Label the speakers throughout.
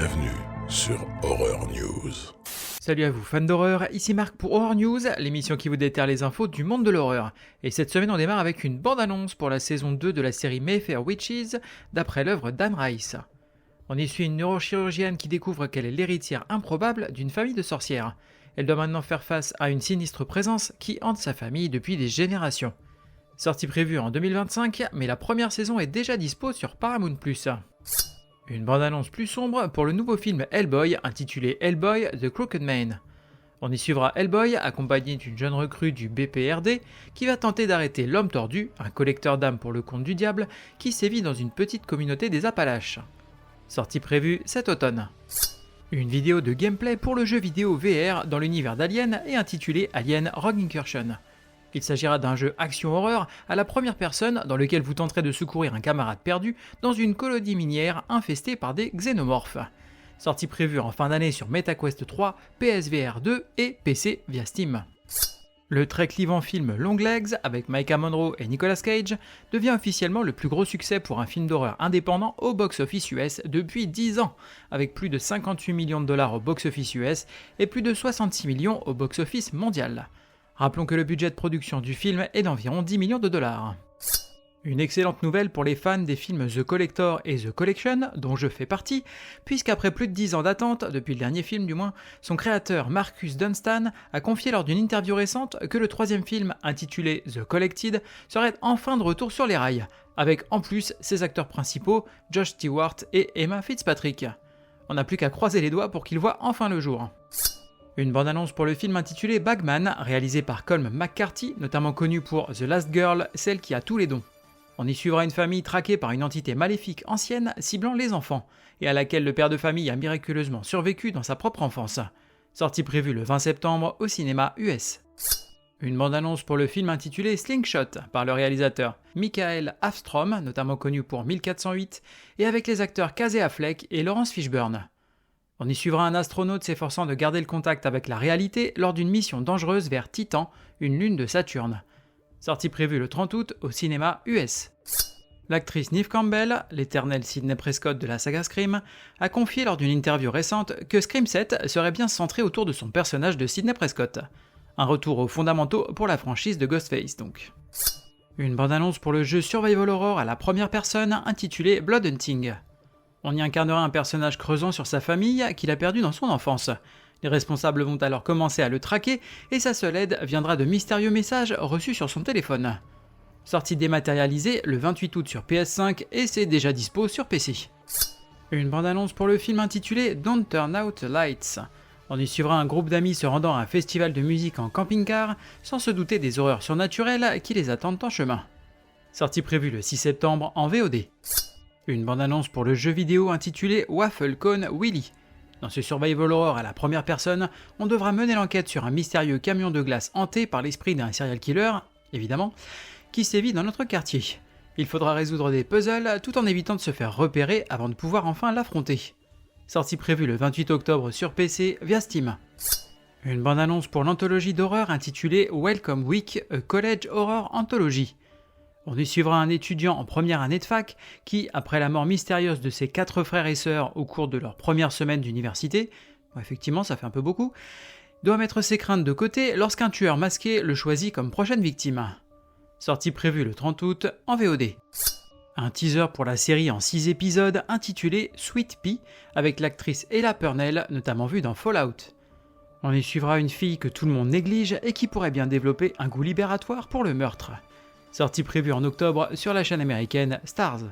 Speaker 1: Bienvenue sur Horror News.
Speaker 2: Salut à vous fans d'horreur, ici Marc pour Horror News, l'émission qui vous déterre les infos du monde de l'horreur. Et cette semaine on démarre avec une bande-annonce pour la saison 2 de la série Mayfair Witches, d'après l'œuvre d'Anne Rice. On y suit une neurochirurgienne qui découvre qu'elle est l'héritière improbable d'une famille de sorcières. Elle doit maintenant faire face à une sinistre présence qui hante sa famille depuis des générations. Sortie prévue en 2025, mais la première saison est déjà dispo sur Paramount+. Une bande-annonce plus sombre pour le nouveau film Hellboy, intitulé Hellboy The Crooked Man. On y suivra Hellboy, accompagné d'une jeune recrue du BPRD, qui va tenter d'arrêter l'homme tordu, un collecteur d'âmes pour le compte du diable, qui sévit dans une petite communauté des Appalaches. Sortie prévue cet automne. Une vidéo de gameplay pour le jeu vidéo VR dans l'univers d'Alien et intitulé Alien Rogue Incursion. Il s'agira d'un jeu action-horreur à la première personne dans lequel vous tenterez de secourir un camarade perdu dans une colonie minière infestée par des xénomorphes. Sortie prévue en fin d'année sur MetaQuest 3, PSVR 2 et PC via Steam. Le très clivant film Longlegs avec Maika Monroe et Nicolas Cage devient officiellement le plus gros succès pour un film d'horreur indépendant au box-office US depuis 10 ans, avec plus de 58 millions de dollars au box-office US et plus de 66 millions au box-office mondial. Rappelons que le budget de production du film est d'environ 10 millions de dollars. Une excellente nouvelle pour les fans des films The Collector et The Collection, dont je fais partie, puisqu'après plus de 10 ans d'attente, depuis le dernier film du moins, son créateur Marcus Dunstan a confié lors d'une interview récente que le troisième film, intitulé The Collected, serait enfin de retour sur les rails, avec en plus ses acteurs principaux, Josh Stewart et Emma Fitzpatrick. On n'a plus qu'à croiser les doigts pour qu'ils voient enfin le jour. Une bande-annonce pour le film intitulé Bagman, réalisé par Colm McCarthy, notamment connu pour The Last Girl, celle qui a tous les dons. On y suivra une famille traquée par une entité maléfique ancienne ciblant les enfants, et à laquelle le père de famille a miraculeusement survécu dans sa propre enfance. Sortie prévue le 20 septembre au cinéma US. Une bande-annonce pour le film intitulé Slingshot, par le réalisateur Michael Hafstrom, notamment connu pour 1408, et avec les acteurs Casey Affleck et Laurence Fishburne. On y suivra un astronaute s'efforçant de garder le contact avec la réalité lors d'une mission dangereuse vers Titan, une lune de Saturne. Sortie prévue le 30 août au cinéma US. L'actrice Neve Campbell, l'éternelle Sidney Prescott de la saga Scream, a confié lors d'une interview récente que Scream 7 serait bien centré autour de son personnage de Sidney Prescott. Un retour aux fondamentaux pour la franchise de Ghostface donc. Une bande-annonce pour le jeu Survival Horror à la première personne intitulé Blood Hunting. On y incarnera un personnage creusant sur sa famille qu'il a perdu dans son enfance. Les responsables vont alors commencer à le traquer et sa seule aide viendra de mystérieux messages reçus sur son téléphone. Sortie dématérialisée le 28 août sur PS5 et c'est déjà dispo sur PC. Une bande-annonce pour le film intitulé Don't Turn Out the Lights. On y suivra un groupe d'amis se rendant à un festival de musique en camping-car sans se douter des horreurs surnaturelles qui les attendent en chemin. Sortie prévue le 6 septembre en VOD. Une bande-annonce pour le jeu vidéo intitulé Waffle Cone Willy. Dans ce survival horror à la première personne, on devra mener l'enquête sur un mystérieux camion de glace hanté par l'esprit d'un serial killer, évidemment, qui sévit dans notre quartier. Il faudra résoudre des puzzles tout en évitant de se faire repérer avant de pouvoir enfin l'affronter. Sortie prévue le 28 octobre sur PC via Steam. Une bande-annonce pour l'anthologie d'horreur intitulée Welcome Week, a College Horror Anthology. On y suivra un étudiant en première année de fac qui, après la mort mystérieuse de ses 4 frères et sœurs au cours de leur première semaine d'université, effectivement ça fait un peu beaucoup, doit mettre ses craintes de côté lorsqu'un tueur masqué le choisit comme prochaine victime. Sortie prévue le 30 août en VOD. Un teaser pour la série en 6 épisodes intitulée Sweet Pea avec l'actrice Ella Purnell, notamment vue dans Fallout. On y suivra une fille que tout le monde néglige et qui pourrait bien développer un goût libératoire pour le meurtre. Sortie prévue en octobre sur la chaîne américaine Starz.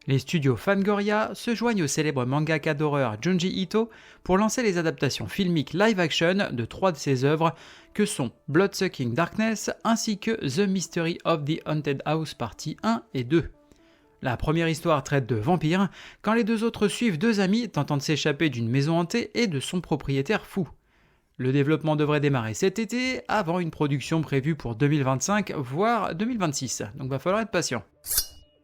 Speaker 2: Les studios Fangoria se joignent au célèbre mangaka d'horreur Junji Ito pour lancer les adaptations filmiques live-action de 3 de ses œuvres que sont Bloodsucking Darkness ainsi que The Mystery of the Haunted House partie 1 et 2. La première histoire traite de vampires, quand les 2 autres suivent 2 amis tentant de s'échapper d'une maison hantée et de son propriétaire fou. Le développement devrait démarrer cet été, avant une production prévue pour 2025, voire 2026, donc va falloir être patient.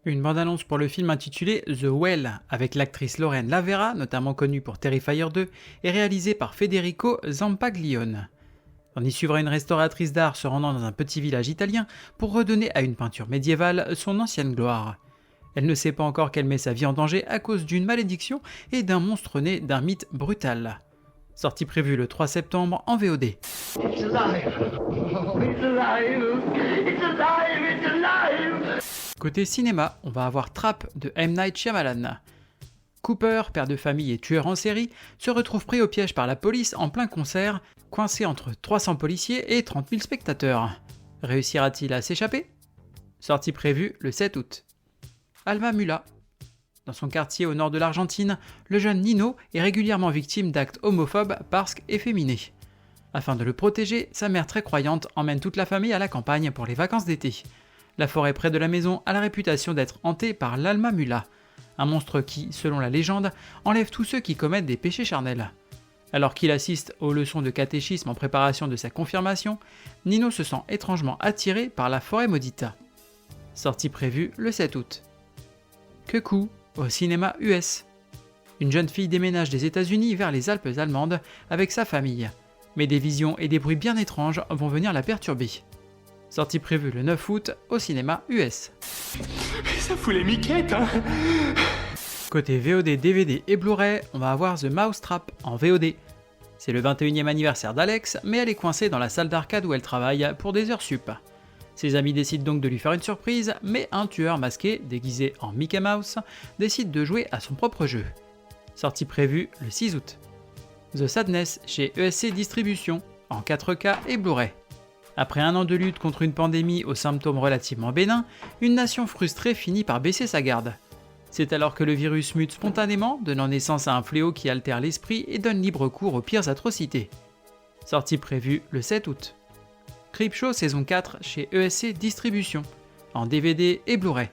Speaker 2: Une bande-annonce pour le film intitulé The Well, avec l'actrice Lorraine Lavera, notamment connue pour Terrifier 2, et réalisée par Federico Zampaglione. On y suivra une restauratrice d'art se rendant dans un petit village italien pour redonner à une peinture médiévale son ancienne gloire. Elle ne sait pas encore qu'elle met sa vie en danger à cause d'une malédiction et d'un monstre né d'un mythe brutal. Sortie prévue le 3 septembre en VOD.
Speaker 3: It's alive! Oh, it's alive! It's alive! It's alive!
Speaker 2: Côté cinéma, on va avoir Trap de M. Night Shyamalan. Cooper, père de famille et tueur en série, se retrouve pris au piège par la police en plein concert, coincé entre 300 policiers et 30 000 spectateurs. Réussira-t-il à s'échapper ? Sortie prévue le 7 août. Alma Mula. Dans son quartier au nord de l'Argentine, le jeune Nino est régulièrement victime d'actes homophobes parce qu'efféminé. Afin de le protéger, sa mère très croyante emmène toute la famille à la campagne pour les vacances d'été. La forêt près de la maison a la réputation d'être hantée par l'Alma Mula, un monstre qui, selon la légende, enlève tous ceux qui commettent des péchés charnels. Alors qu'il assiste aux leçons de catéchisme en préparation de sa confirmation, Nino se sent étrangement attiré par la forêt maudite. Sortie prévue le 7 août. Kekou au cinéma US. Une jeune fille déménage des États-Unis vers les Alpes allemandes avec sa famille, mais des visions et des bruits bien étranges vont venir la perturber. Sortie prévue le 9 août au cinéma US.
Speaker 4: Ça fout les miquettes, hein.
Speaker 2: Côté VOD, DVD et Blu-ray, on va avoir The Mousetrap en VOD. C'est le 21e anniversaire d'Alex, mais elle est coincée dans la salle d'arcade où elle travaille pour des heures sup. Ses amis décident donc de lui faire une surprise, mais un tueur masqué, déguisé en Mickey Mouse, décide de jouer à son propre jeu. Sortie prévue le 6 août. The Sadness chez ESC Distribution, en 4K et Blu-ray. Après un an de lutte contre une pandémie aux symptômes relativement bénins, une nation frustrée finit par baisser sa garde. C'est alors que le virus mute spontanément, donnant naissance à un fléau qui altère l'esprit et donne libre cours aux pires atrocités. Sortie prévue le 7 août. Creepshow saison 4 chez ESC Distribution, en DVD et Blu-ray.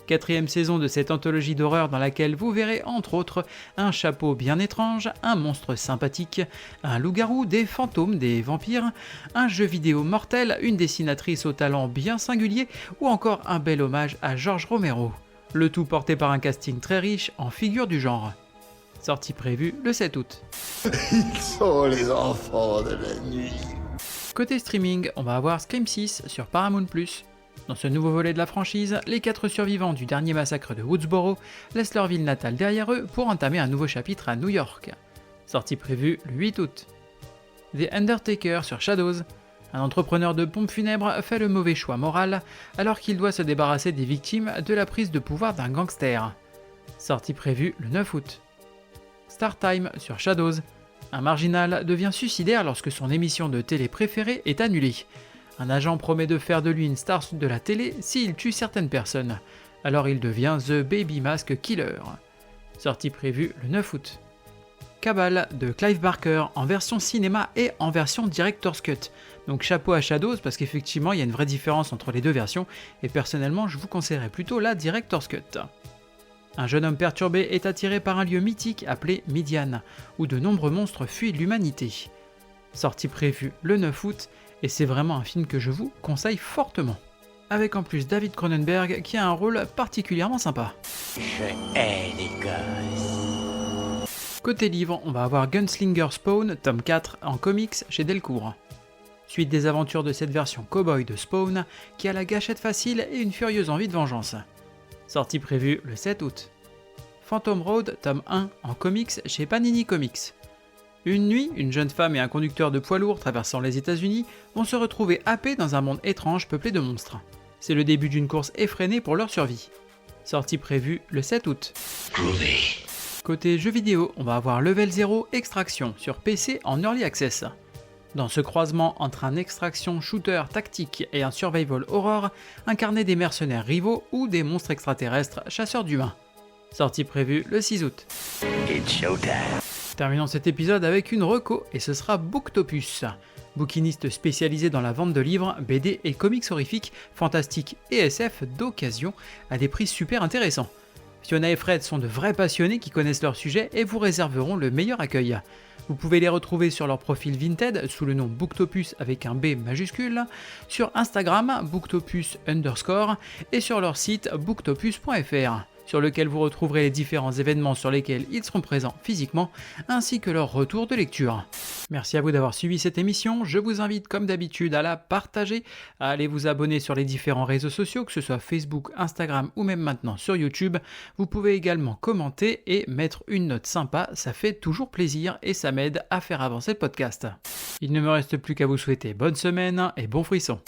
Speaker 2: 4e saison de cette anthologie d'horreur dans laquelle vous verrez entre autres un chapeau bien étrange, un monstre sympathique, un loup-garou, des fantômes, des vampires, un jeu vidéo mortel, une dessinatrice au talent bien singulier ou encore un bel hommage à George Romero. Le tout porté par un casting très riche en figures du genre. Sortie prévue le 7 août.
Speaker 1: Ils sont les enfants de la nuit.
Speaker 2: Côté streaming, on va avoir Scream 6 sur Paramount+. Dans ce nouveau volet de la franchise, les 4 survivants du dernier massacre de Woodsboro laissent leur ville natale derrière eux pour entamer un nouveau chapitre à New York. Sortie prévue le 8 août. The Undertaker sur Shadows. Un entrepreneur de pompes funèbres fait le mauvais choix moral alors qu'il doit se débarrasser des victimes de la prise de pouvoir d'un gangster. Sortie prévue le 9 août. Star Time sur Shadows. Un marginal devient suicidaire lorsque son émission de télé préférée est annulée. Un agent promet de faire de lui une star de la télé s'il tue certaines personnes. Alors il devient The Baby Mask Killer. Sortie prévue le 9 août. Cabal de Clive Barker en version cinéma et en version Director's Cut. Donc chapeau à Shadows parce qu'effectivement il y a une vraie différence entre les deux versions et personnellement je vous conseillerais plutôt la Director's Cut. Un jeune homme perturbé est attiré par un lieu mythique appelé Midian, où de nombreux monstres fuient l'humanité. Sortie prévue le 9 août, et c'est vraiment un film que je vous conseille fortement. Avec en plus David Cronenberg qui a un rôle particulièrement sympa.
Speaker 4: Je hais les gosses.
Speaker 2: Côté livre, on va avoir Gunslinger Spawn, tome 4, en comics chez Delcourt. Suite des aventures de cette version cow-boy de Spawn, qui a la gâchette facile et une furieuse envie de vengeance. Sortie prévue le 7 août. Phantom Road, tome 1, en comics chez Panini Comics. Une nuit, une jeune femme et un conducteur de poids lourd traversant les États-Unis vont se retrouver happés dans un monde étrange peuplé de monstres. C'est le début d'une course effrénée pour leur survie. Sortie prévue le 7 août.
Speaker 4: Groovy.
Speaker 2: Côté jeux vidéo, on va avoir Level 0 Extraction sur PC en Early Access. Dans ce croisement entre un extraction shooter tactique et un survival horror, incarnez des mercenaires rivaux ou des monstres extraterrestres chasseurs d'humains. Sortie prévue le 6 août.
Speaker 4: It's showtime.
Speaker 2: Terminons cet épisode avec une reco et ce sera Booktopus, bouquiniste spécialisé dans la vente de livres, BD et comics horrifiques, fantastiques et SF d'occasion à des prix super intéressants. Fiona et Fred sont de vrais passionnés qui connaissent leur sujet et vous réserveront le meilleur accueil. Vous pouvez les retrouver sur leur profil Vinted sous le nom Booktopus avec un B majuscule, sur Instagram Booktopus_ et sur leur site booktopus.fr. sur lequel vous retrouverez les différents événements sur lesquels ils seront présents physiquement, ainsi que leur retour de lecture. Merci à vous d'avoir suivi cette émission, je vous invite comme d'habitude à la partager, à aller vous abonner sur les différents réseaux sociaux, que ce soit Facebook, Instagram ou même maintenant sur YouTube. Vous pouvez également commenter et mettre une note sympa, ça fait toujours plaisir et ça m'aide à faire avancer le podcast. Il ne me reste plus qu'à vous souhaiter bonne semaine et bon frisson.